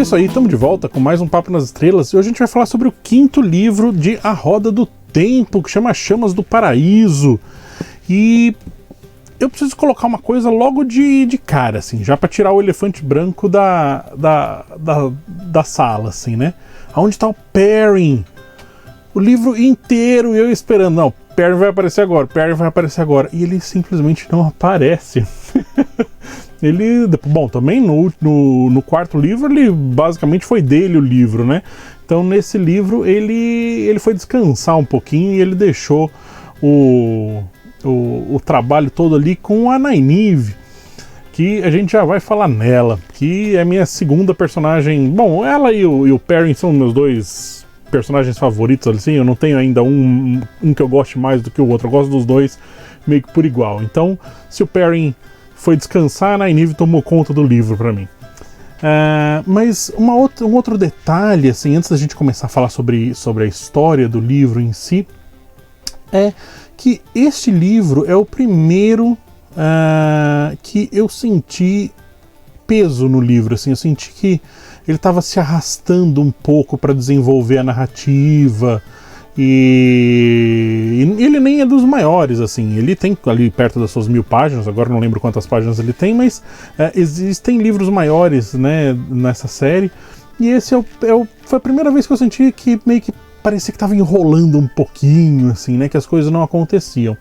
É isso aí, estamos de volta com mais um Papo nas Estrelas e hoje a gente vai falar sobre o quinto livro de A Roda do Tempo, que chama Chamas do Paraíso. E eu preciso colocar uma coisa logo de cara, assim, já para tirar o elefante branco da sala, assim, né? Aonde está o Perrin? O livro inteiro eu esperando, não, Perrin vai aparecer agora, Perrin vai aparecer agora. E ele simplesmente não aparece. Ele, bom, também no quarto livro, ele basicamente foi dele o livro, né? Então nesse livro ele foi descansar um pouquinho e ele deixou o trabalho todo ali com a Nynaeve, que a gente já vai falar nela, que é a minha segunda personagem. Bom, ela e o Perrin são meus dois personagens favoritos, assim, eu não tenho ainda um que eu goste mais do que o outro, eu gosto dos dois meio que por igual. Então, se o Perrin foi descansar, a Nynaeve tomou conta do livro para mim. Mas um outro detalhe, assim, antes da gente começar a falar sobre a história do livro em si, é que este livro é o primeiro que eu senti peso no livro, assim, eu senti que ele estava se arrastando um pouco para desenvolver a narrativa, e ele nem é dos maiores, assim, ele tem ali perto das suas 1000 páginas, agora não lembro quantas páginas ele tem, mas existem livros maiores, né, nessa série, e esse foi a primeira vez que eu senti que meio que parecia que estava enrolando um pouquinho, assim, né, que as coisas não aconteciam.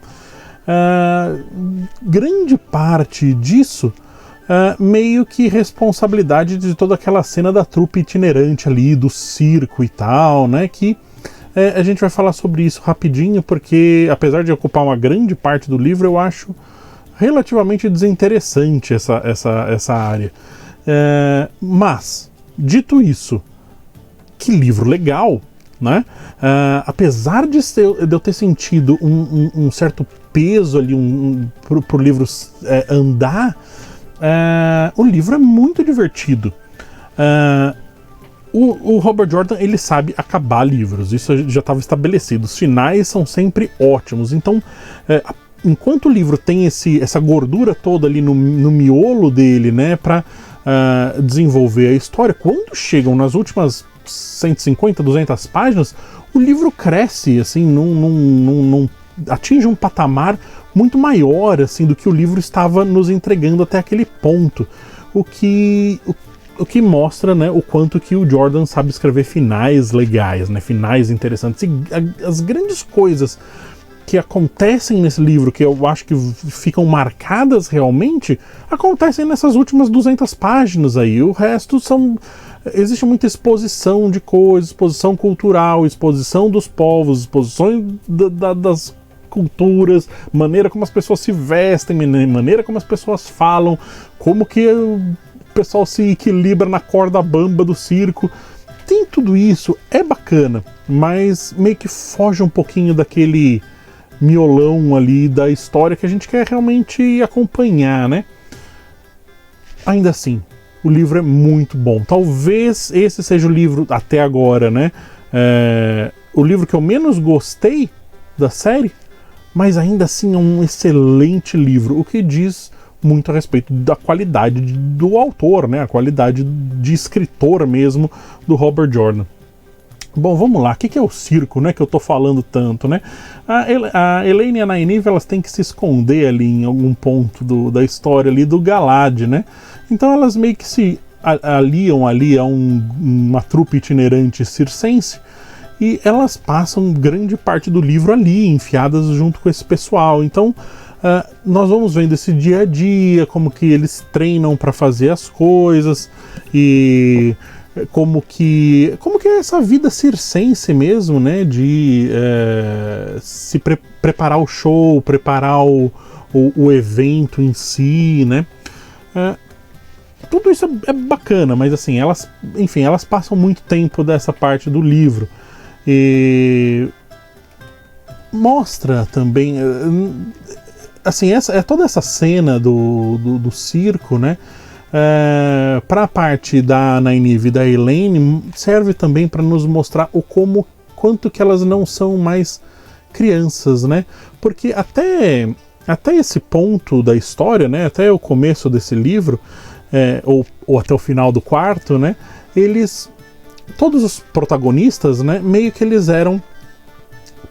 Grande parte disso meio que responsabilidade de toda aquela cena da trupe itinerante ali, do circo e tal, né, que a gente vai falar sobre isso rapidinho, porque apesar de ocupar uma grande parte do livro, eu acho relativamente desinteressante essa área. Mas, dito isso, que livro legal, né? Apesar de eu ter sentido um certo peso ali pro livro andar, o livro é muito divertido. O Robert Jordan, ele sabe acabar livros, isso já estava estabelecido, os finais são sempre ótimos, então enquanto o livro tem essa gordura toda ali no miolo dele, né, para desenvolver a história, quando chegam nas últimas 150, 200 páginas, o livro cresce, assim, atinge um patamar muito maior, assim, do que o livro estava nos entregando até aquele ponto, o que mostra, né, o quanto que o Jordan sabe escrever finais legais, né, finais interessantes. E as grandes coisas que acontecem nesse livro, que eu acho que ficam marcadas realmente, acontecem nessas últimas 200 páginas aí. O resto existe muita exposição de coisas, exposição cultural, exposição dos povos, exposições das culturas, maneira como as pessoas se vestem, maneira como as pessoas falam, como que o pessoal se equilibra na corda bamba do circo. Tem tudo isso, é bacana, mas meio que foge um pouquinho daquele miolão ali da história que a gente quer realmente acompanhar, né? Ainda assim, o livro é muito bom. Talvez esse seja o livro, até agora, né? O livro que eu menos gostei da série, mas ainda assim é um excelente livro, o que diz muito a respeito da qualidade do autor, né? A qualidade de escritor mesmo do Robert Jordan. Bom, vamos lá, o que é o circo, né, que eu tô falando tanto, né? A Elayne e a Nynaeve, elas têm que se esconder ali em algum ponto da história ali do Galad, né? Então elas meio que se aliam ali a uma trupe itinerante circense, e elas passam grande parte do livro ali, enfiadas junto com esse pessoal. Então nós vamos vendo esse dia a dia, como que eles treinam para fazer as coisas, e como que é essa vida circense mesmo, né, de se preparar o show, preparar o evento em si, né. Tudo isso é bacana, mas assim, elas passam muito tempo dessa parte do livro, e mostra também, assim, toda essa cena do circo, né, para a parte da Nynaeve e da Elayne, serve também para nos mostrar quanto que elas não são mais crianças, né? Porque até esse ponto da história, né, até o começo desse livro, ou até o final do quarto, né, todos os protagonistas, né, meio que eles eram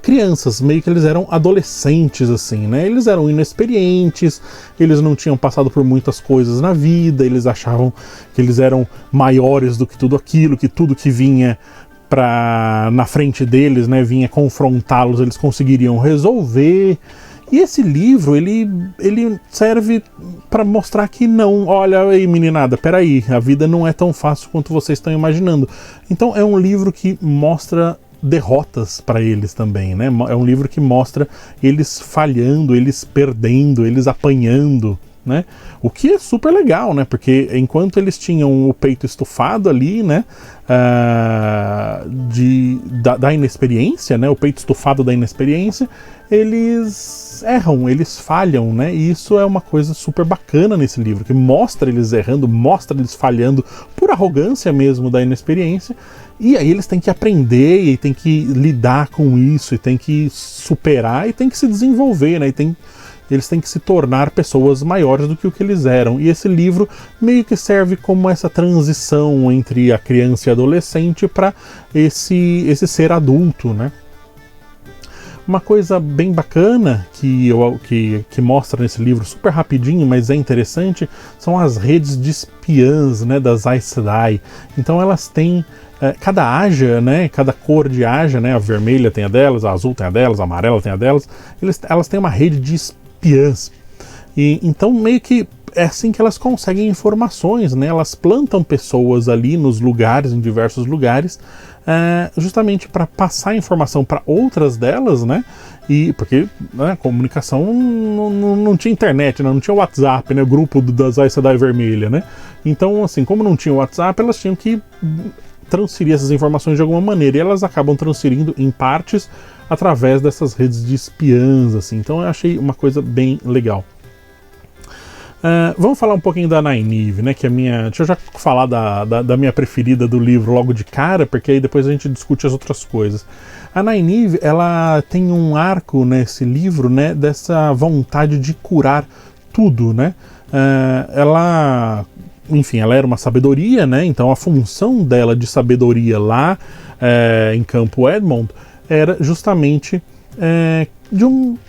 crianças, meio que eles eram adolescentes, assim, né? Eles eram inexperientes, eles não tinham passado por muitas coisas na vida, eles achavam que eles eram maiores do que tudo aquilo, que tudo que vinha na frente deles, né, vinha confrontá-los, eles conseguiriam resolver. E esse livro, ele serve para mostrar que não, olha aí meninada, peraí, a vida não é tão fácil quanto vocês estão imaginando. Então é um livro que mostra derrotas para eles também, né? É um livro que mostra eles falhando, eles perdendo, eles apanhando, né? O que é super legal, né? Porque enquanto eles tinham o peito estufado ali, né? Da inexperiência, né? O peito estufado da inexperiência, eles erram, eles falham, né? E isso é uma coisa super bacana nesse livro, que mostra eles errando, mostra eles falhando por arrogância mesmo da inexperiência. E aí eles têm que aprender e têm que lidar com isso, e têm que superar e têm que se desenvolver, né? Eles têm que se tornar pessoas maiores do que o que eles eram. E esse livro meio que serve como essa transição entre a criança e a adolescente para esse ser adulto, né? Uma coisa bem bacana que mostra nesse livro, super rapidinho, mas é interessante, são as redes de espiãs, né, das Aes Sedai. Então elas têm cada Aja, né, cada cor de Aja, né, a vermelha tem a delas, a azul tem a delas, a amarela tem a delas, elas têm uma rede de espiãs. E então meio que é assim que elas conseguem informações, né? Elas plantam pessoas ali nos lugares, em diversos lugares, justamente para passar informação para outras delas, né? E porque, né, comunicação não tinha internet, né? Não tinha WhatsApp, né? O grupo das Aes Sedai Vermelha, né? Então, assim, como não tinha WhatsApp, elas tinham que transferir essas informações de alguma maneira, e elas acabam transferindo em partes através dessas redes de espiãs, assim. Então eu achei uma coisa bem legal. Vamos falar um pouquinho da Nynaeve, né, que é deixa eu já falar da minha preferida do livro logo de cara, porque aí depois a gente discute as outras coisas. A Nynaeve, ela tem um arco nesse livro, né, dessa vontade de curar tudo, né. Enfim, ela era uma sabedoria, né, então a função dela de sabedoria lá em Campo Edmond era justamente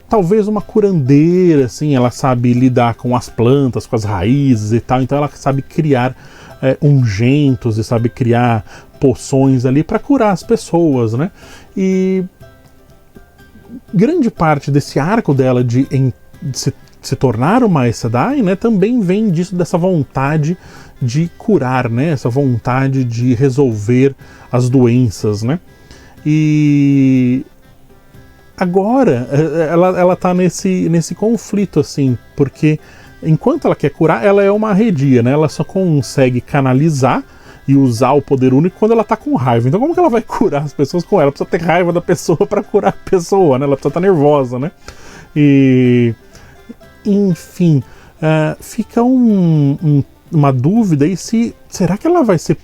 talvez uma curandeira, assim, ela sabe lidar com as plantas, com as raízes e tal, então ela sabe criar ungüentos e sabe criar poções ali para curar as pessoas, né? E grande parte desse arco dela de se tornar uma Aes Sedai, né, também vem dessa vontade de curar, né? Essa vontade de resolver as doenças, né? E agora ela tá nesse conflito, assim, porque enquanto ela quer curar, ela é uma arredia, né? Ela só consegue canalizar e usar o poder único quando ela tá com raiva. Então como que ela vai curar as pessoas com ela? Ela precisa ter raiva da pessoa para curar a pessoa, né? Ela precisa estar nervosa, né? E enfim, fica uma dúvida aí será que ela vai ser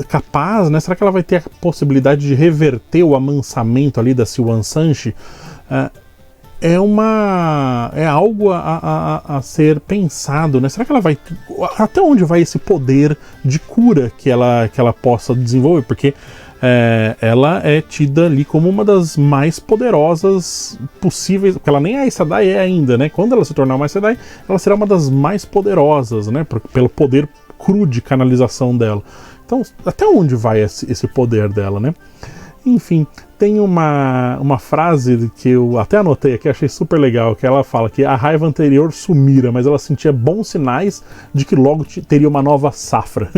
capaz, né? Será que ela vai ter a possibilidade de reverter o amansamento ali da Siuan Sanche? É algo a ser pensado, né? Será que ela vai... Até onde vai esse poder de cura que ela possa desenvolver? Porque ela é tida ali como uma das mais poderosas possíveis, porque ela nem a Aes Sedai é ainda, né? Quando ela se tornar uma Aes Sedai, ela será uma das mais poderosas, né? Pelo poder cru de canalização dela. Então, até onde vai esse poder dela, né? Enfim, tem uma frase que eu até anotei aqui, achei super legal, que ela fala que a raiva anterior sumira, mas ela sentia bons sinais de que logo teria uma nova safra.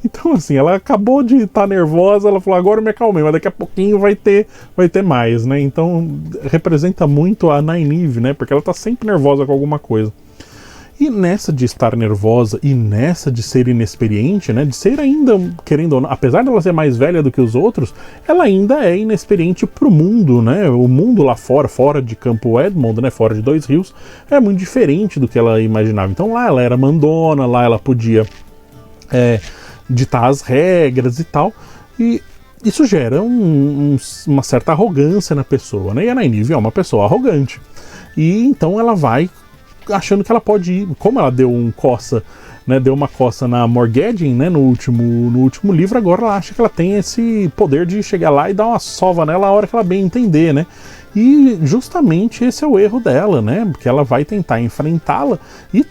Então, assim, ela acabou de estar nervosa, ela falou, agora eu me acalmei, mas daqui a pouquinho vai ter mais, né? Então, representa muito a Nynaeve, né? Porque ela tá sempre nervosa com alguma coisa. E nessa de estar nervosa e nessa de ser inexperiente, né, de ser ainda, querendo ou não, apesar dela ser mais velha do que os outros, ela ainda é inexperiente pro mundo, né? O mundo lá fora de Campo Edmond, né, fora de Dois Rios, é muito diferente do que ela imaginava. Então lá ela era mandona, lá ela podia ditar as regras e tal, e isso gera uma certa arrogância na pessoa, né? E a Nynaeve é uma pessoa arrogante. E então ela vai achando que ela pode ir, como ela deu deu uma coça na Morgedin, né, no último livro, agora ela acha que ela tem esse poder de chegar lá e dar uma sova nela a hora que ela bem entender, né? E justamente esse é o erro dela, né? Porque ela vai tentar enfrentá-la e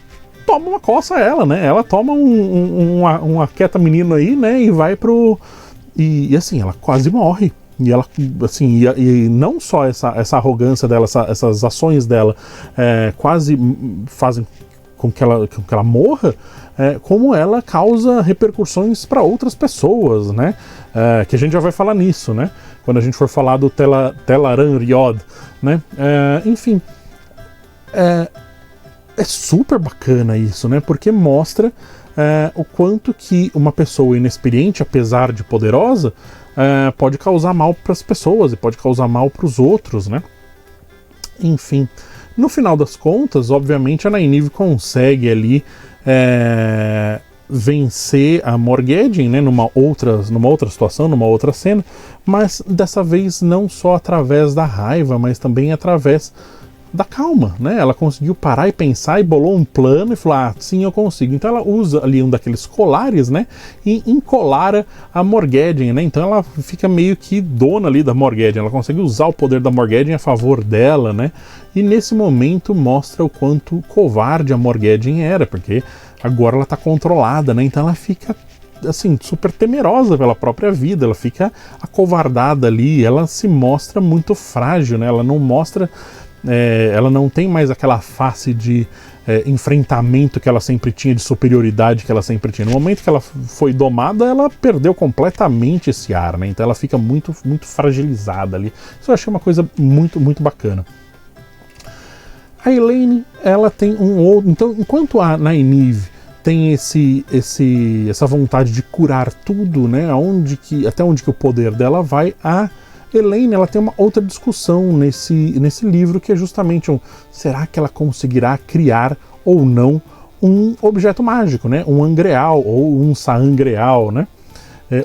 toma uma coça a ela, né? Ela toma uma quieta menino aí, né? E vai pro... E assim, ela quase morre. E ela, assim, e não só essa arrogância dela, essas ações dela quase fazem com que ela morra, como ela causa repercussões para outras pessoas, né? Que a gente já vai falar nisso, né? Quando a gente for falar do Tel'aran'rhiod, né? Enfim, é super bacana isso, né? Porque mostra o quanto que uma pessoa inexperiente, apesar de poderosa, pode causar mal para as pessoas e pode causar mal para os outros, né? Enfim, no final das contas, obviamente a Nynaeve consegue ali vencer a Morgedin, né, numa outra situação, numa outra cena, mas dessa vez não só através da raiva, mas também através da calma, né? Ela conseguiu parar e pensar e bolou um plano e falou, sim, eu consigo. Então ela usa ali um daqueles colares, né? E encolara a Morgedin, né? Então ela fica meio que dona ali da Morgedin. Ela consegue usar o poder da Morgedin a favor dela, né? E nesse momento mostra o quanto covarde a Morgedin era, porque agora ela tá controlada, né? Então ela fica assim, super temerosa pela própria vida, ela fica acovardada ali, ela se mostra muito frágil, né? Ela não mostra... ela não tem mais aquela face de enfrentamento que ela sempre tinha, de superioridade que ela sempre tinha. No momento que ela foi domada, ela perdeu completamente esse ar, né? Então ela fica muito, muito fragilizada ali. Isso eu achei uma coisa muito, muito bacana. A Elaine, ela tem um outro... Então, enquanto a Nynaeve tem essa vontade de curar tudo, né? Até onde que o poder dela vai, a Elaine, ela tem uma outra discussão nesse livro, que é justamente será que ela conseguirá criar ou não um objeto mágico, né? Um Angreal ou um Saangreal, né?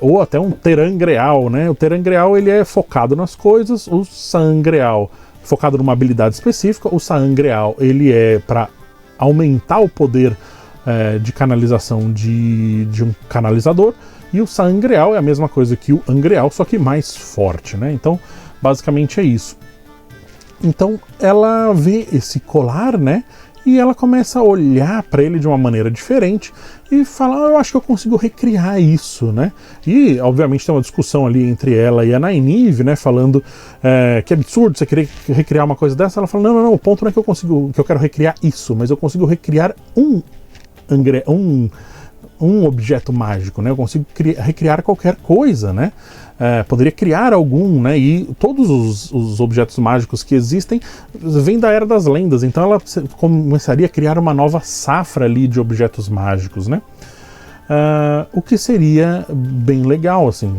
Ou até um Terangreal, né? O Terangreal, ele é focado nas coisas, o Saangreal focado numa habilidade específica, o Saangreal, ele é para aumentar o poder de canalização de um canalizador, e o Saangreal é a mesma coisa que o Angreal, só que mais forte, né? Então, basicamente é isso. Então, ela vê esse colar, né? E ela começa a olhar para ele de uma maneira diferente e fala, eu acho que eu consigo recriar isso, né? E, obviamente, tem uma discussão ali entre ela e a Nynaeve, né? Falando que absurdo você querer recriar uma coisa dessa. Ela fala, não, o ponto não é que eu quero recriar isso, mas eu consigo recriar um objeto mágico, né? Eu consigo recriar qualquer coisa, né? Poderia criar algum, né? E todos os objetos mágicos que existem vêm da Era das Lendas, então ela começaria a criar uma nova safra ali de objetos mágicos, né? O que seria bem legal, assim.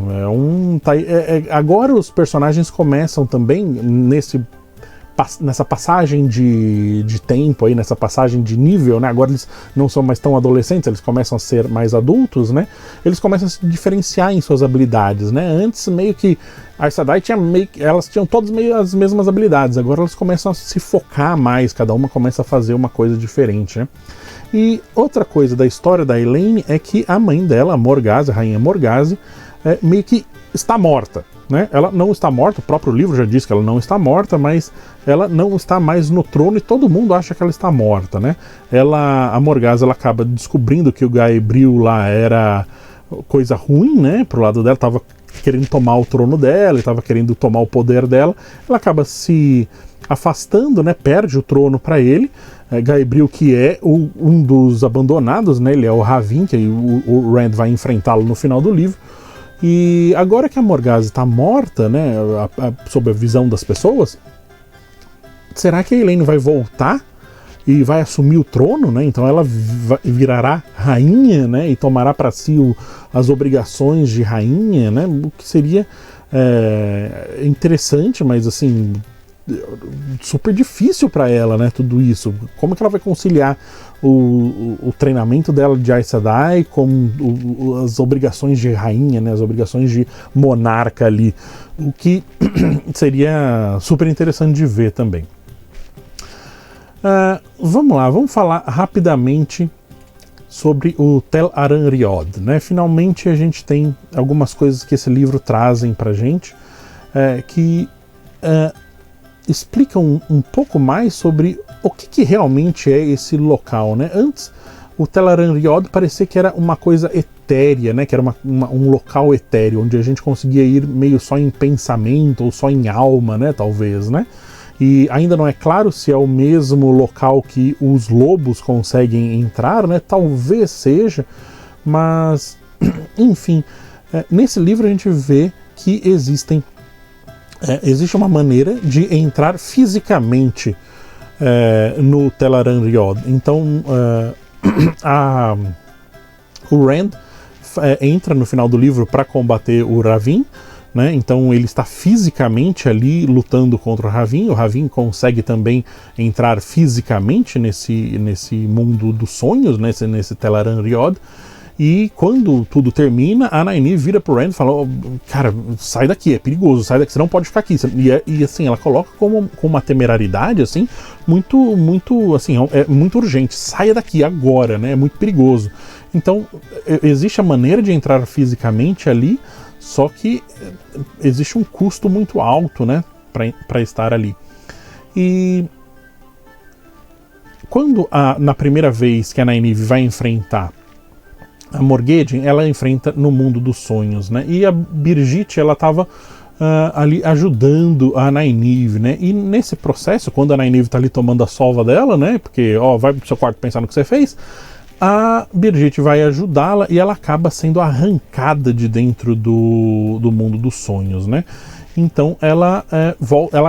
Agora os personagens começam também nessa passagem de tempo aí, nessa passagem de nível, né? Agora eles não são mais tão adolescentes, eles começam a ser mais adultos, né? Eles começam a se diferenciar em suas habilidades, né? Antes meio que a Aes Sedai elas tinham todas meio as mesmas habilidades, agora elas começam a se focar mais, cada uma começa a fazer uma coisa diferente, né? E outra coisa da história da Elaine é que a mãe dela, a Morgase, a rainha Morgase, meio que está morta, né? Ela não está morta, o próprio livro já diz que ela não está morta, mas ela não está mais no trono e todo mundo acha que ela está morta, né? A Morgase, ela acaba descobrindo que o Gaebril lá era coisa ruim, né? Pro lado dela, estava querendo tomar o trono dela, estava querendo tomar o poder dela. Ela acaba se afastando, né? Perde o trono para ele. Gaebril, que é um dos abandonados, né? Ele é o Rahvin, que o Rand vai enfrentá-lo no final do livro. E agora que a Morgase está morta, né, sob a visão das pessoas, será que a Elaine vai voltar e vai assumir o trono, né? Então ela virará rainha, né, e tomará para si as obrigações de rainha, né? O que seria interessante, mas assim super difícil para ela, né? Tudo isso. Como que ela vai conciliar o treinamento dela de Aes Sedai com as obrigações de rainha, né? As obrigações de monarca ali, o que seria super interessante de ver também. Vamos lá, vamos falar rapidamente sobre o Tel Aran-Riyod, né? Finalmente a gente tem algumas coisas que esse livro trazem pra gente, que explicam um pouco mais sobre o que realmente é esse local, né? Antes, o Tel Aran-Riyod parecia que era uma coisa etérea, né? Que era um local etéreo, onde a gente conseguia ir meio só em pensamento ou só em alma, né? Talvez, né? E ainda não é claro se é o mesmo local que os lobos conseguem entrar, né? Talvez seja, mas enfim, nesse livro a gente vê que existe uma maneira de entrar fisicamente no Tel Aran-Riyod. Então o Rand entra no final do livro para combater o Ravin, né? Então ele está fisicamente ali lutando contra o Ravin consegue também entrar fisicamente nesse mundo dos sonhos, nesse Tel Aran-Riyod. E quando tudo termina, a Nynaeve vira pro Rand e fala: oh, cara, sai daqui, é perigoso, sai daqui, você não pode ficar aqui. E assim, ela coloca com uma temerariedade, assim, muito, assim, é muito urgente, saia daqui agora, né? É muito perigoso. Então, existe a maneira de entrar fisicamente ali, só que existe um custo muito alto, né, para estar ali. E quando na primeira vez que a Nynaeve vai enfrentar a Morgedin, ela enfrenta no mundo dos sonhos, né? E a Birgitte, ela estava ali ajudando a Nynaeve, né? E nesse processo, quando a Nynaeve está ali tomando a sova dela, né? Porque, vai pro seu quarto pensar no que você fez, a Birgitte vai ajudá-la e ela acaba sendo arrancada de dentro do mundo dos sonhos, né? Então ela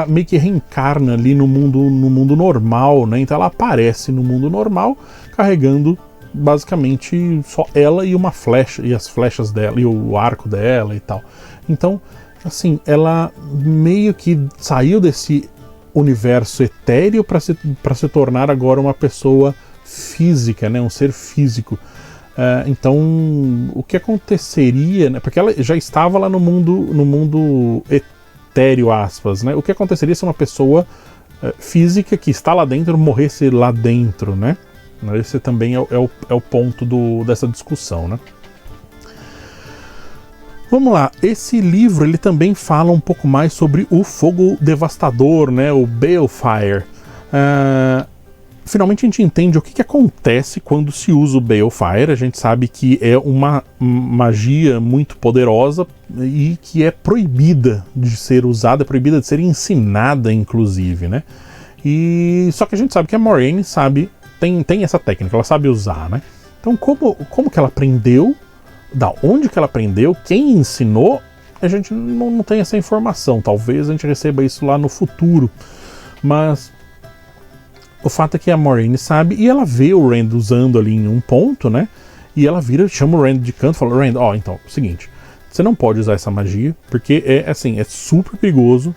meio que reencarna ali no mundo normal, né? Então ela aparece no mundo normal carregando basicamente só ela e uma flecha, e as flechas dela, e o arco dela e tal. Então, assim, ela meio que saiu desse universo etéreo para se tornar agora uma pessoa física, né, um ser físico. Então, o que aconteceria, né, porque ela já estava lá no mundo etéreo, aspas, né? O que aconteceria se uma pessoa física que está lá dentro morresse lá dentro, né? Esse também é o ponto dessa discussão, né? Vamos lá, esse livro ele também fala um pouco mais sobre o fogo devastador, né? O Balefire. Finalmente a gente entende o que acontece quando se usa o Balefire. A gente sabe que é uma magia muito poderosa e que é proibida de ser usada, é proibida de ser ensinada, inclusive, né? E só que a gente sabe que a Moiraine tem essa técnica, ela sabe usar, né? Então como que ela aprendeu, da onde que ela aprendeu, quem ensinou, a gente não tem essa informação. Talvez a gente receba isso lá no futuro, mas o fato é que a Moiraine sabe, e ela vê o Rand usando ali em um ponto, né? E ela chama o Rand de canto e fala: Rand, então, é o seguinte, você não pode usar essa magia, porque é super perigoso,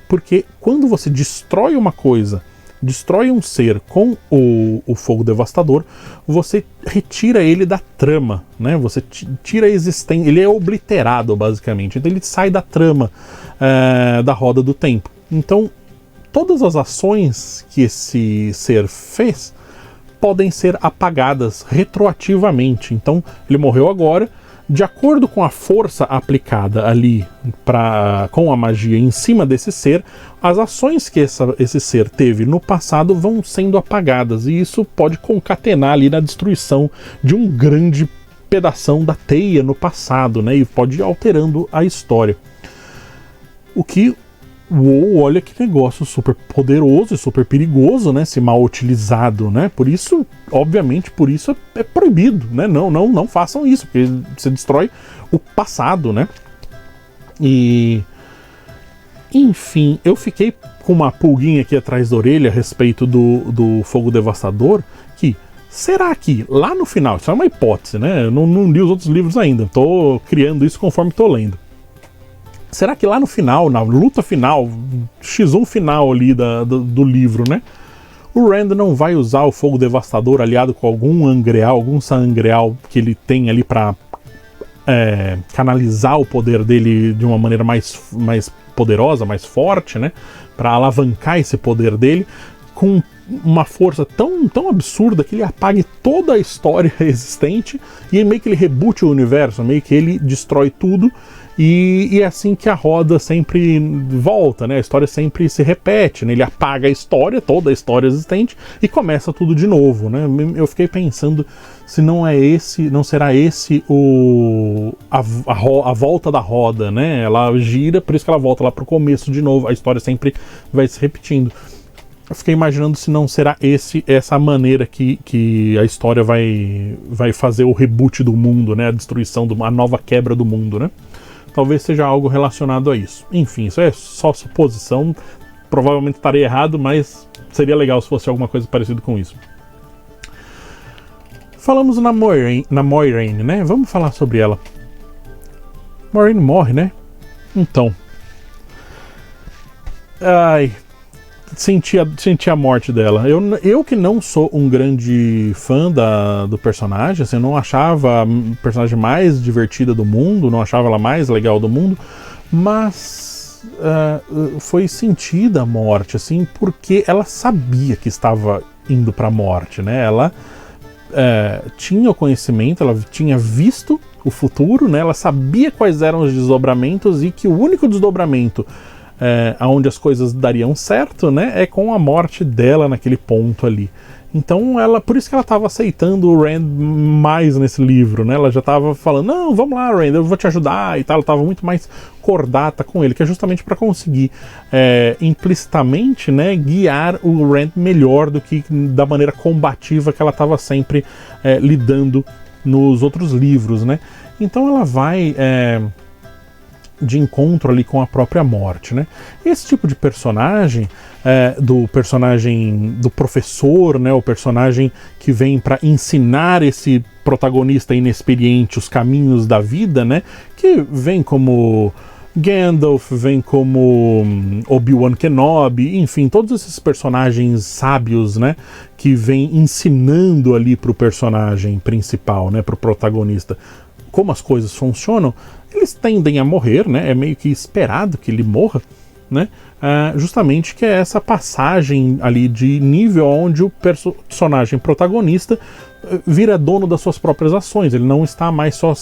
porque quando você destrói uma coisa, destrói um ser com o fogo devastador, você retira ele da trama, né? Você tira a existência, ele é obliterado basicamente, então ele sai da trama da roda do tempo. Então todas as ações que esse ser fez podem ser apagadas retroativamente. Então ele morreu agora, de acordo com a força aplicada ali com a magia em cima desse ser, as ações que esse ser teve no passado vão sendo apagadas, e isso pode concatenar ali na destruição de um grande pedação da teia no passado, né? E pode ir alterando a história. O que, olha que negócio super poderoso e super perigoso, né? Se mal utilizado, né? Por isso, obviamente, é proibido, né? Não façam isso, porque você destrói o passado, né? E enfim, eu fiquei com uma pulguinha aqui atrás da orelha a respeito do fogo devastador, que será que lá no final, isso é uma hipótese, né? Eu não li os outros livros ainda, tô criando isso conforme tô lendo. Será que lá no final, na luta final, X1 final ali do livro, né? O Rand não vai usar o fogo devastador aliado com algum sangreal que ele tem ali pra canalizar o poder dele de uma maneira mais poderosa, mais forte, né? Pra alavancar esse poder dele, com uma força tão absurda que ele apague toda a história existente e meio que ele rebute o universo, meio que ele destrói tudo. E é assim que a roda sempre volta, né? A história sempre se repete, né? Ele apaga a história, toda a história existente, e começa tudo de novo, né? Eu fiquei pensando se não será esse a volta da roda, né? Ela gira, por isso que ela volta lá pro começo de novo, a história sempre vai se repetindo. Eu fiquei imaginando se não será essa maneira que a história vai fazer o reboot do mundo, né? A destruição, a nova quebra do mundo, né? Talvez seja algo relacionado a isso. Enfim, isso é só suposição. Provavelmente estarei errado, mas seria legal se fosse alguma coisa parecida com isso. Falamos na Moiraine, né? Vamos falar sobre ela. Moiraine morre, né? Então. Ai... Senti a morte dela. Eu que não sou um grande fã do personagem, assim, eu não achava a personagem mais divertida do mundo, não achava ela mais legal do mundo, mas foi sentida a morte, assim, porque ela sabia que estava indo para a morte, né? Ela tinha o conhecimento, ela tinha visto o futuro, né? Ela sabia quais eram os desdobramentos e que o único desdobramento onde as coisas dariam certo, né, é com a morte dela naquele ponto ali. Então por isso que ela estava aceitando o Rand mais nesse livro, né? Ela já estava falando, não, vamos lá, Rand, eu vou te ajudar e tal. Ela estava muito mais cordata com ele, que é justamente para conseguir implicitamente, né, guiar o Rand melhor do que da maneira combativa que ela estava sempre lidando nos outros livros, né? Então ela vai de encontro ali com a própria morte, né? Esse tipo de personagem, do professor, né? O personagem que vem para ensinar esse protagonista inexperiente os caminhos da vida, né? Que vem como Gandalf, vem como Obi-Wan Kenobi, enfim, todos esses personagens sábios, né? Que vem ensinando ali pro personagem principal, né? Pro protagonista, como as coisas funcionam. Eles tendem a morrer, né? É meio que esperado que ele morra, né? Justamente que é essa passagem ali de nível onde o personagem protagonista vira dono das suas próprias ações. Ele não está mais só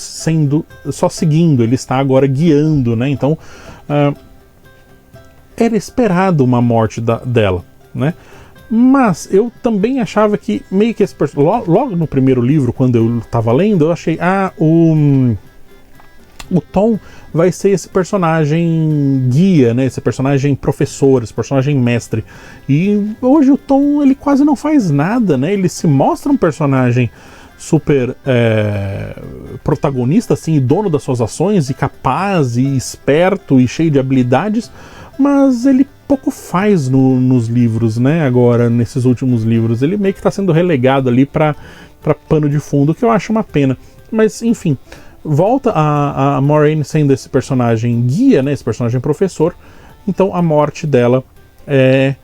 seguindo, ele está agora guiando, né? Então era esperado uma morte dela, né? Mas eu também achava que meio que logo no primeiro livro, quando eu estava lendo, eu achei o Tom vai ser esse personagem guia, né? Esse personagem professor, esse personagem mestre. E hoje o Tom, ele quase não faz nada, né? Ele se mostra um personagem super protagonista, assim, dono das suas ações, e capaz, e esperto, e cheio de habilidades, mas ele pouco faz nos livros, né? Agora, nesses últimos livros. Ele meio que está sendo relegado ali para pano de fundo, que eu acho uma pena. Mas, enfim... Volta a Moiraine sendo esse personagem guia, né, esse personagem professor. Então a morte dela é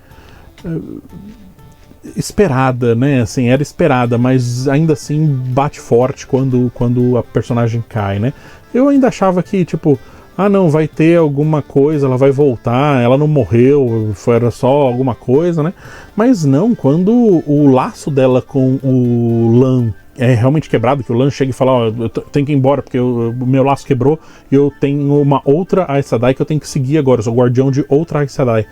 esperada, né? Assim, era esperada, mas ainda assim bate forte quando a personagem cai, né? Eu ainda achava que, tipo, não, vai ter alguma coisa, ela vai voltar, ela não morreu, era só alguma coisa, né? Mas não, quando o laço dela com o Lan é realmente quebrado, que o Lan chega e fala, eu tenho que ir embora porque o meu laço quebrou e eu tenho uma outra Aes Sedai que eu tenho que seguir agora, eu sou guardião de outra Aes Sedai.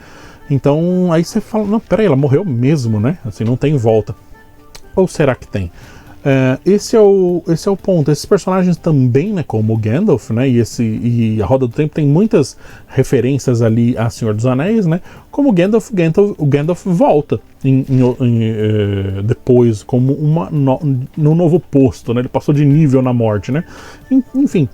Então aí você fala, não, peraí, ela morreu mesmo, né? Assim, não tem volta. Ou será que tem? Esse é o ponto. Esses personagens também, né, como o Gandalf, né, e a Roda do Tempo tem muitas referências ali a Senhor dos Anéis, né? Como o Gandalf volta depois como num novo posto, né? Ele passou de nível na morte, né? Enfim,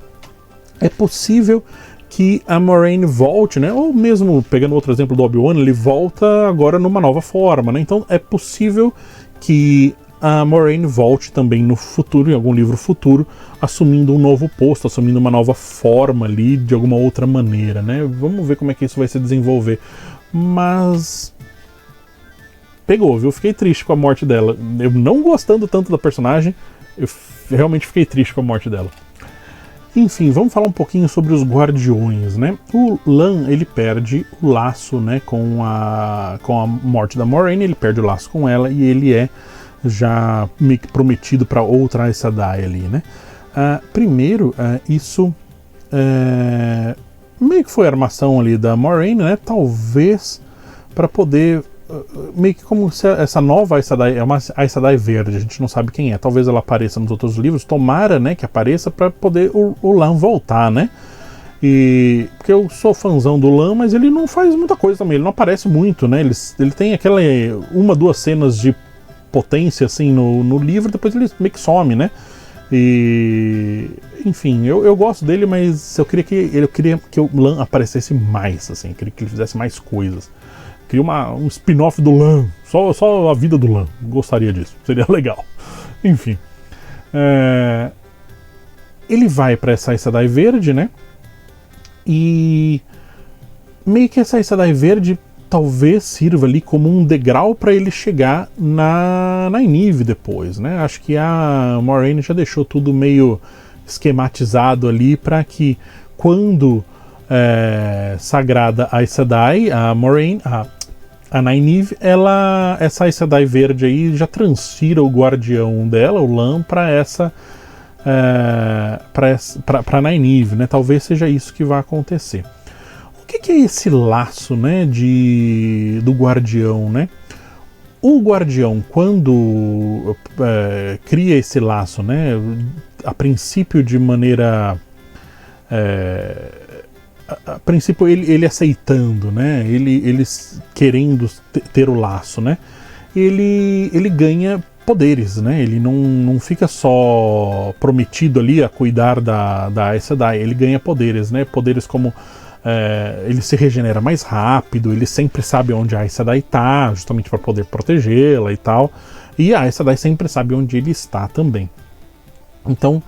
é possível que a Moiraine volte, né? Ou mesmo pegando outro exemplo do Obi-Wan, ele volta agora numa nova forma, né? Então é possível que a Moiraine volte também no futuro, em algum livro futuro, assumindo um novo posto, assumindo uma nova forma ali, de alguma outra maneira, né? Vamos ver como é que isso vai se desenvolver. Mas... pegou, viu? Fiquei triste com a morte dela. Eu não gostando tanto da personagem, eu realmente fiquei triste com a morte dela. Enfim, vamos falar um pouquinho sobre os guardiões, né? O Lan, ele perde o laço, né, com a morte da Moiraine, ele perde o laço com ela e ele é já meio que prometido para outra Aes Sedai ali, né? Primeiro, isso meio que foi a armação ali da Moiraine, né? Talvez para poder meio que como se essa nova Aes Sedai é uma Aes Sedai verde, a gente não sabe quem é. Talvez ela apareça nos outros livros, tomara, né, que apareça para poder o Lan voltar, né? E porque eu sou fãzão do Lan, mas ele não faz muita coisa também, ele não aparece muito, né? Ele tem aquela duas cenas de potência assim no livro, depois ele meio que some, né? E enfim, eu gosto dele, mas eu queria que o Lan aparecesse mais, assim, eu queria que ele fizesse mais coisas. Queria um spin-off do Lan, só a vida do Lan, gostaria disso, seria legal. Enfim, ele vai para essa Aes Sedai verde, né? E meio que essa Aes Sedai verde talvez sirva ali como um degrau para ele chegar na Nynaeve depois, né? Acho que a Moiraine já deixou tudo meio esquematizado ali para que quando sagrada Aes Sedai, a Moiraine, a Nynaeve, essa Aes Sedai verde aí já transfira o guardião dela, o Lan, para para Nynaeve, né? Talvez seja isso que vai acontecer. O que é esse laço, né, do guardião, né? O guardião, quando cria esse laço, né, a princípio de maneira a princípio ele aceitando, né, ele querendo ter o laço, né, ele ganha poderes, né, ele não fica só prometido ali a cuidar da Aes Sedai, ele ganha poderes, né, poderes como ele se regenera mais rápido, ele sempre sabe onde a Aes Sedai está, justamente para poder protegê-la e tal, e a Aes Sedai sempre sabe onde ele está também. Então,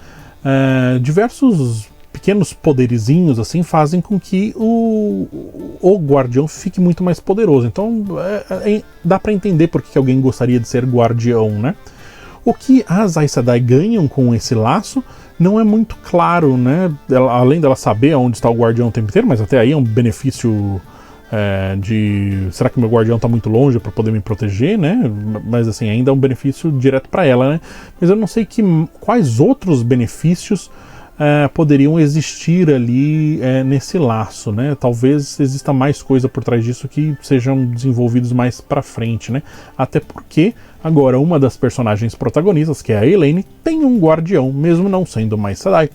diversos pequenos poderizinhos assim fazem com que o guardião fique muito mais poderoso. Então dá para entender por que alguém gostaria de ser guardião, né? O que as Aes Sedai ganham com esse laço não é muito claro, né? Além dela saber onde está o guardião o tempo inteiro, mas até aí é um benefício será que meu guardião está muito longe para poder me proteger, né? Mas assim, ainda é um benefício direto para ela, né? Mas eu não sei quais outros benefícios poderiam existir ali nesse laço, né? Talvez exista mais coisa por trás disso que sejam desenvolvidos mais pra frente, né? Até porque agora uma das personagens protagonistas, que é a Elaine, tem um guardião, mesmo não sendo uma Aes Sedai.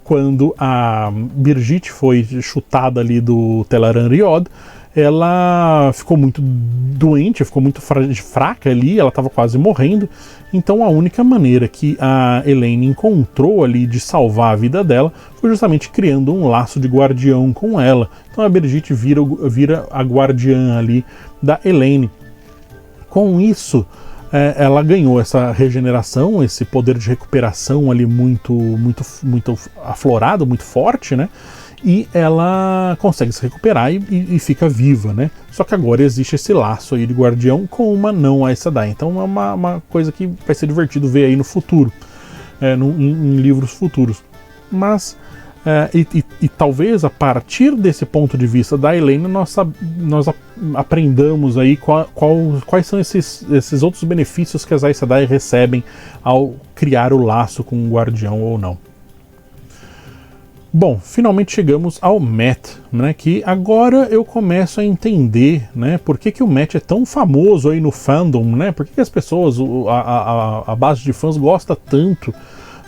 Quando a Birgitte foi chutada ali do Tel'aran'rhiod, ela ficou muito doente, ficou muito fraca ali, ela estava quase morrendo. Então a única maneira que a Elaine encontrou ali de salvar a vida dela foi justamente criando um laço de guardião com ela. Então a Birgitte vira a guardiã ali da Elaine. Com isso, ela ganhou essa regeneração, esse poder de recuperação ali muito aflorado, muito forte, né? E ela consegue se recuperar e fica viva, né? Só que agora existe esse laço aí de guardião com uma não Aes Sedai. Então é uma coisa que vai ser divertido ver aí no futuro, em livros futuros. Mas, e talvez a partir desse ponto de vista da Elaine, nós aprendamos aí quais são esses outros benefícios que as Aes Sedai recebem ao criar o laço com um guardião ou não. Bom, finalmente chegamos ao Mat, né, que agora eu começo a entender, né, por que o Mat é tão famoso aí no fandom, né, por que as pessoas, a base de fãs gosta tanto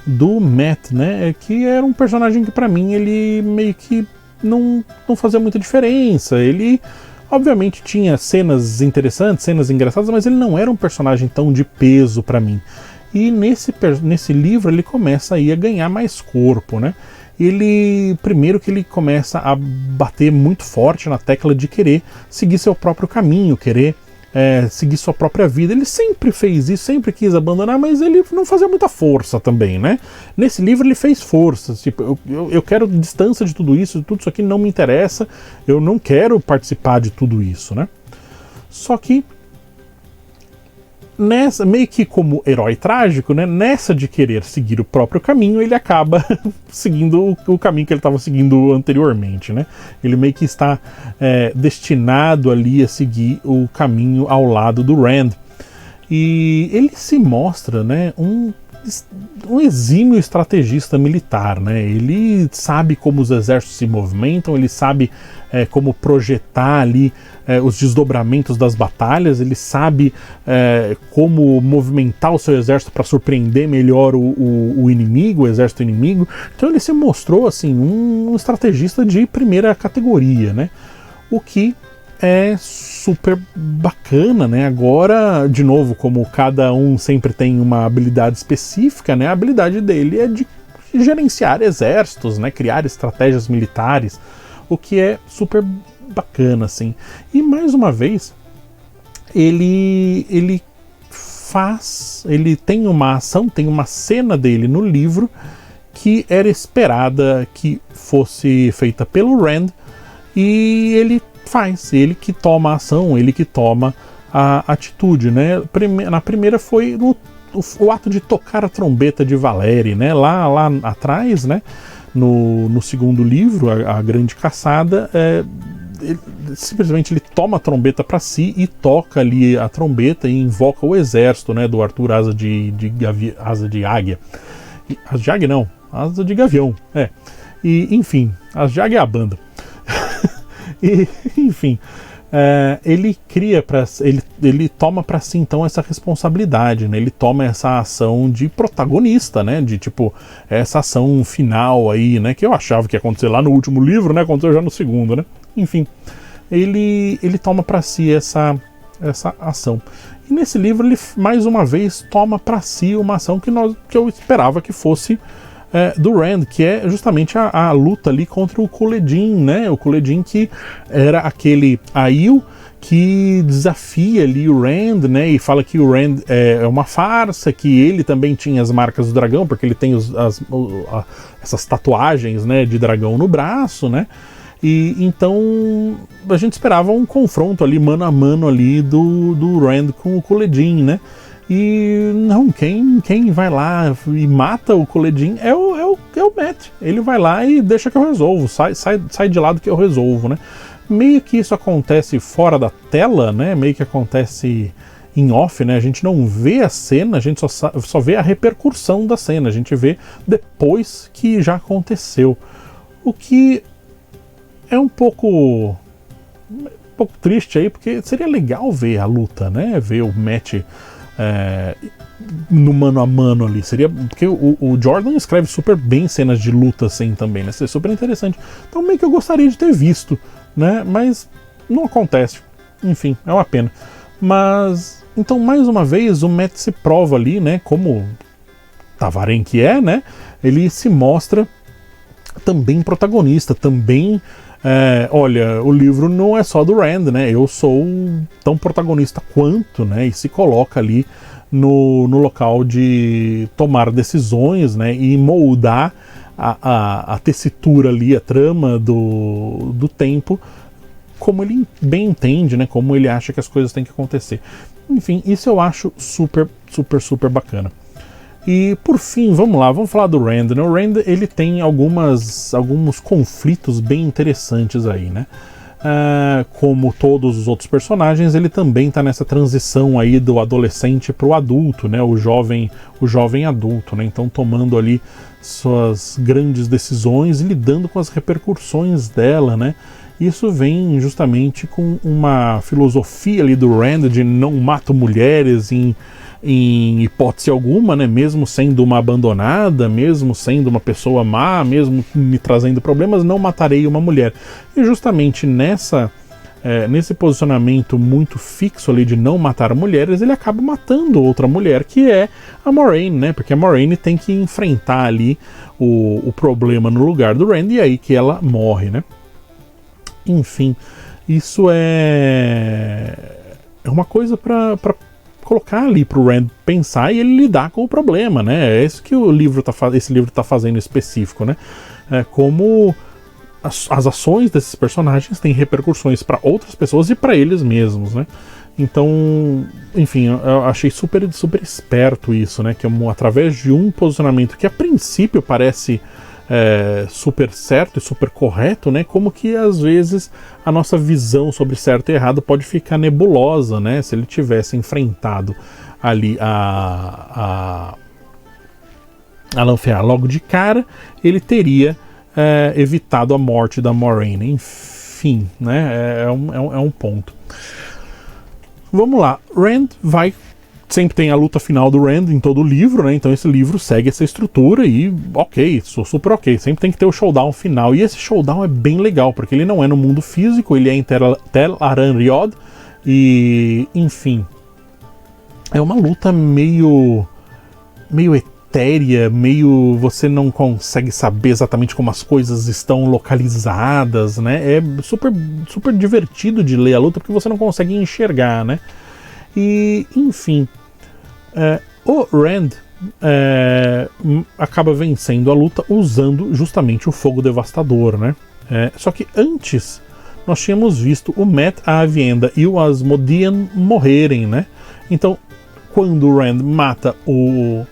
do Mat, né, que era um personagem que pra mim ele meio que não fazia muita diferença, ele obviamente tinha cenas interessantes, cenas engraçadas, mas ele não era um personagem tão de peso pra mim. E nesse livro ele começa aí a ganhar mais corpo, né. Primeiro que ele começa a bater muito forte na tecla de querer seguir seu próprio caminho, querer seguir sua própria vida. Ele sempre fez isso, sempre quis abandonar, mas ele não fazia muita força também, né? Nesse livro ele fez força, tipo, eu quero distância de tudo isso aqui não me interessa, eu não quero participar de tudo isso, né? Só que nessa, meio que como herói trágico, né, nessa de querer seguir o próprio caminho, ele acaba seguindo o caminho que ele estava seguindo anteriormente, né? Ele meio que está destinado ali a seguir o caminho ao lado do Rand. E ele se mostra, né, um exímio estrategista militar, né? Ele sabe como os exércitos se movimentam, ele sabe como projetar ali os desdobramentos das batalhas, ele sabe como movimentar o seu exército para surpreender melhor o inimigo, o exército inimigo. Então ele se mostrou assim um estrategista de primeira categoria, né? O que é super bacana, né? Agora, de novo, como cada um sempre tem uma habilidade específica, né? A habilidade dele é de gerenciar exércitos, né? Criar estratégias militares, o que é super bacana, assim. E mais uma vez, ele tem uma ação, tem uma cena dele no livro que era esperada que fosse feita pelo Rand, e ele ele que toma a ação, ele que toma a atitude, né? Na primeira foi o ato de tocar a trombeta de Valéry, né? Lá atrás, né? No segundo livro, a Grande Caçada, simplesmente ele toma a trombeta para si e toca ali a trombeta e invoca o exército, né? Do Arthur Asa de Águia. Asa de Águia não, Asa de Gavião, E, enfim, Asa de Águia é a banda. E, enfim, ele toma para si então essa responsabilidade, né? Ele toma essa ação de protagonista, né? De tipo, essa ação final aí, né? Que eu achava que ia acontecer lá no último livro, né? Aconteceu já no segundo, né? Enfim, ele toma para si essa ação. E nesse livro ele mais uma vez toma para si uma ação que eu esperava que fosse do Rand, que é justamente a luta ali contra o Couledin, né? O Couledin que era aquele Aiel que desafia ali o Rand, né? E fala que o Rand é uma farsa, que ele também tinha as marcas do dragão, porque ele tem essas tatuagens, né, de dragão no braço, né? E então a gente esperava um confronto ali mano a mano ali do Rand com o Couledin, né? E não, quem vai lá e mata o Couledin é o Mat. Ele vai lá e deixa que eu resolvo, sai de lado que eu resolvo, né? Meio que isso acontece fora da tela, né? Meio que acontece em off, né? A gente não vê a cena, a gente só vê a repercussão da cena, a gente vê depois que já aconteceu. O que é um pouco triste aí, porque seria legal ver a luta, né? Ver o Mat no mano a mano ali, seria, porque o Jordan escreve super bem cenas de luta assim também, né? Seria super interessante. Então meio que eu gostaria de ter visto, né? Mas não acontece. Enfim, é uma pena. Mas então mais uma vez o Mat se prova ali, né? Como Tavarém que é, né? Ele se mostra também protagonista, também. Olha, o livro não é só do Rand, né? Eu sou tão protagonista quanto, né? E se coloca ali no local de tomar decisões, né? E moldar a tessitura ali, a trama do tempo, como ele bem entende, né? Como ele acha que as coisas têm que acontecer. Enfim, isso eu acho super, super, super bacana. E por fim, vamos falar do Rand, né? O Rand, ele tem alguns conflitos bem interessantes aí, né? Como todos os outros personagens, ele também está nessa transição aí do adolescente para o adulto, né? O jovem adulto, né? Então tomando ali suas grandes decisões e lidando com as repercussões dela, né? Isso vem justamente com uma filosofia ali do Rand de não mato mulheres em hipótese alguma, né? Mesmo sendo uma abandonada, mesmo sendo uma pessoa má, mesmo me trazendo problemas, não matarei uma mulher. E justamente nesse posicionamento muito fixo ali de não matar mulheres, ele acaba matando outra mulher, que é a Moiraine, né? Porque a Moiraine tem que enfrentar ali o problema no lugar do Rand, e é aí que ela morre, né? Enfim, isso é uma coisa para colocar ali para o Rand pensar e ele lidar com o problema, né? É isso que esse livro tá fazendo específico, né? Como as ações desses personagens têm repercussões para outras pessoas e para eles mesmos, né? Então, enfim, eu achei super esperto isso, né? Que através de um posicionamento que a princípio parece super certo e super correto, né? Como que às vezes a nossa visão sobre certo e errado pode ficar nebulosa, né? Se ele tivesse enfrentado ali a Lanfear logo de cara, ele teria evitado a morte da Moiraine. Enfim, né? É um ponto. Vamos lá, Rand vai... Sempre tem a luta final do Rand em todo o livro, né? Então esse livro segue essa estrutura e ok, sou super ok. Sempre tem que ter o showdown final. E esse showdown é bem legal, porque ele não é no mundo físico, ele é em Tel Aran-Rhiod. E, enfim, é uma luta meio etérea, meio... Você não consegue saber exatamente como as coisas estão localizadas, né? É super divertido de ler a luta, porque você não consegue enxergar, né? E, enfim, o Rand acaba vencendo a luta usando justamente o fogo devastador, né? Só que antes nós tínhamos visto o Mat, a Aviendha e o Asmodean morrerem, né? Então, quando o Rand mata o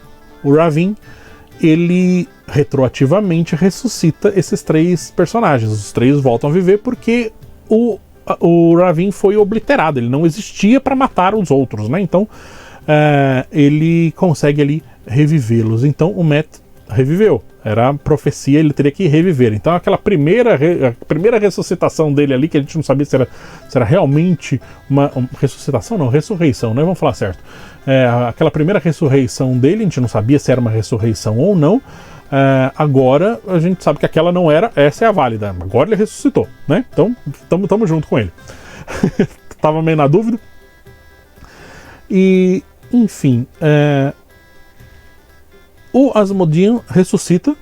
Rahvin, ele retroativamente ressuscita esses 3 personagens. Os 3 voltam a viver porque o Rahvin foi obliterado, ele não existia para matar os outros, né? Então ele consegue ali revivê-los. Então o Mat reviveu, era a profecia, ele teria que reviver. Então aquela primeira ressuscitação dele ali, que a gente não sabia se era realmente uma ressuscitação, não, ressurreição, né? Vamos falar certo. Aquela primeira ressurreição dele, a gente não sabia se era uma ressurreição ou não. Agora a gente sabe que aquela não era, essa é a válida. Agora ele ressuscitou, né? Então tamo junto com ele. Tava meio na dúvida. E, enfim, o Asmodean ressuscita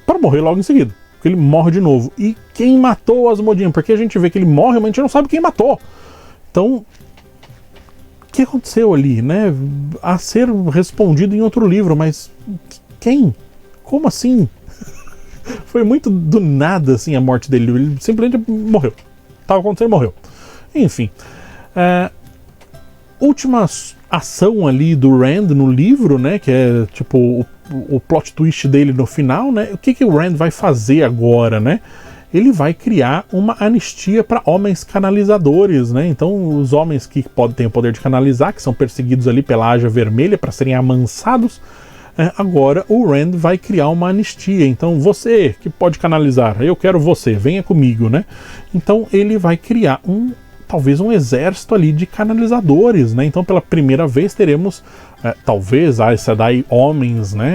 para morrer logo em seguida, porque ele morre de novo. E quem matou o Asmodean? Porque a gente vê que ele morre, mas a gente não sabe quem matou. Então, o que aconteceu ali, né? A ser respondido em outro livro, mas quem? Como assim? Foi muito do nada, assim, a morte dele. Ele simplesmente morreu. Tava acontecendo e morreu. Enfim. Última ação ali do Rand no livro, né? Que é, tipo, o plot twist dele no final, né? O que o Rand vai fazer agora, né? Ele vai criar uma anistia para homens canalizadores, né? Então, os homens que têm o poder de canalizar, que são perseguidos ali pela Ágia Vermelha para serem amansados, agora o Rand vai criar uma anistia. Então, você que pode canalizar, eu quero você, venha comigo, né? Então, ele vai criar talvez um exército ali de canalizadores, né? Então, pela primeira vez teremos, talvez, Aes Sedai homens, né?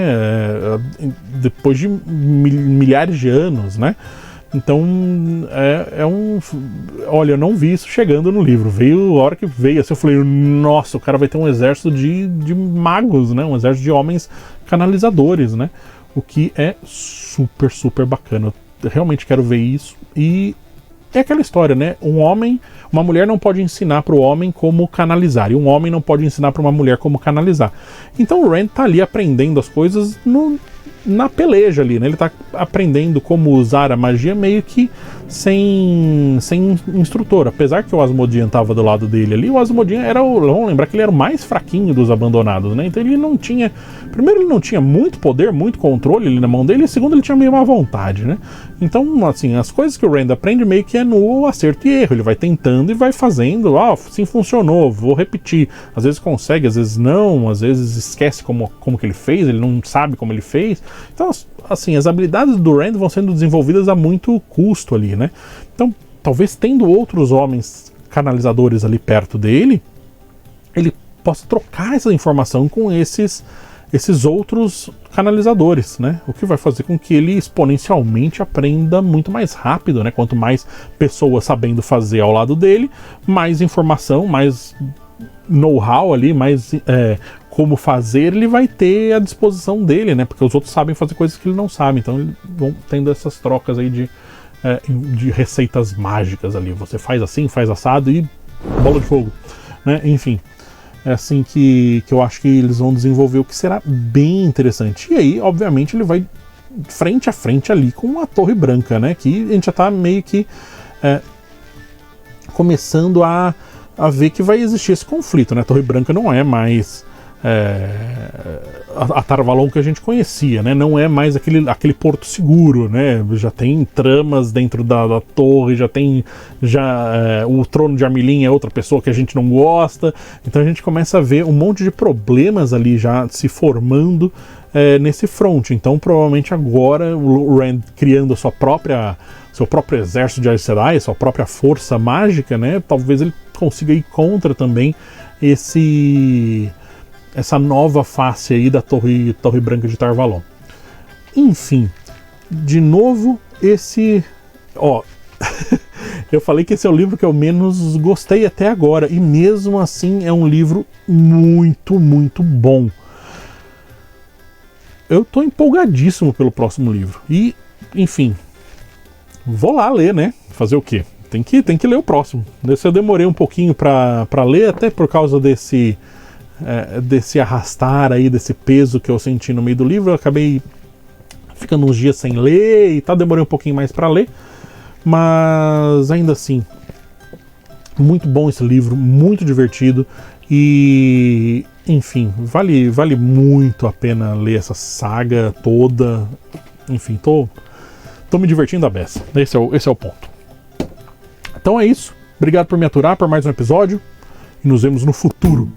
Depois de milhares de anos, né? Então, olha, eu não vi isso chegando no livro. Veio, a hora que veio, assim, eu falei, nossa, o cara vai ter um exército de magos, né? Um exército de homens canalizadores, né? O que é super, super bacana. Eu realmente quero ver isso. E é aquela história, né? Uma mulher não pode ensinar para o homem como canalizar, e um homem não pode ensinar para uma mulher como canalizar. Então o Rand tá ali aprendendo as coisas na peleja ali, né? Ele tá aprendendo como usar a magia meio que sem instrutor. Apesar que o Asmodean tava do lado dele ali, o Asmodean vamos lembrar que ele era o mais fraquinho dos abandonados, né? Então ele não tinha... Primeiro, ele não tinha muito poder, muito controle ali na mão dele, e segundo, ele tinha meio má vontade, né? Então, assim, as coisas que o Rand aprende meio que é no acerto e erro. Ele vai tentando e vai fazendo. Sim, funcionou, vou repetir. Às vezes consegue, às vezes não, às vezes esquece como que ele fez, ele não sabe como ele fez. Então, assim, as habilidades do Rand vão sendo desenvolvidas a muito custo ali, né? Então, talvez tendo outros homens canalizadores ali perto dele, ele possa trocar essa informação com esses outros canalizadores, né? O que vai fazer com que ele exponencialmente aprenda muito mais rápido, né? Quanto mais pessoas sabendo fazer ao lado dele, mais informação, mais know-how ali, mais como fazer, ele vai ter à disposição dele, né? Porque os outros sabem fazer coisas que ele não sabe. Então, eles vão tendo essas trocas aí de receitas mágicas ali. Você faz assim, faz assado e bola de fogo, né? Enfim. É assim que eu acho que eles vão desenvolver, o que será bem interessante. E aí, obviamente, ele vai frente a frente ali com a Torre Branca, né? Que a gente já tá meio que começando a a ver que vai existir esse conflito, né? A Torre Branca não é mais a Tar Valon que a gente conhecia, né? Não é mais aquele porto seguro, né? Já tem tramas dentro da torre, já tem o trono de Amilyn é outra pessoa que a gente não gosta, então a gente começa a ver um monte de problemas ali já se formando nesse front. Então provavelmente agora o Rand criando seu próprio exército de Aes Sedai, sua própria força mágica, né? Talvez ele consiga ir contra também essa nova face aí da Torre Branca de Tar Valon. Enfim, de novo, eu falei que esse é o livro que eu menos gostei até agora, e mesmo assim é um livro muito, muito bom. Eu tô empolgadíssimo pelo próximo livro. E, enfim, vou lá ler, né? Fazer o quê? Tem que ler o próximo. Desse eu demorei um pouquinho pra ler, até por causa desse arrastar aí, desse peso que eu senti no meio do livro. Eu acabei ficando uns dias sem ler e tal, demorei um pouquinho mais para ler, mas ainda assim, muito bom esse livro, muito divertido e, enfim, vale muito a pena ler essa saga toda. Enfim, tô me divertindo a beça. Esse é o ponto. Então é isso. Obrigado por me aturar por mais um episódio e nos vemos no futuro.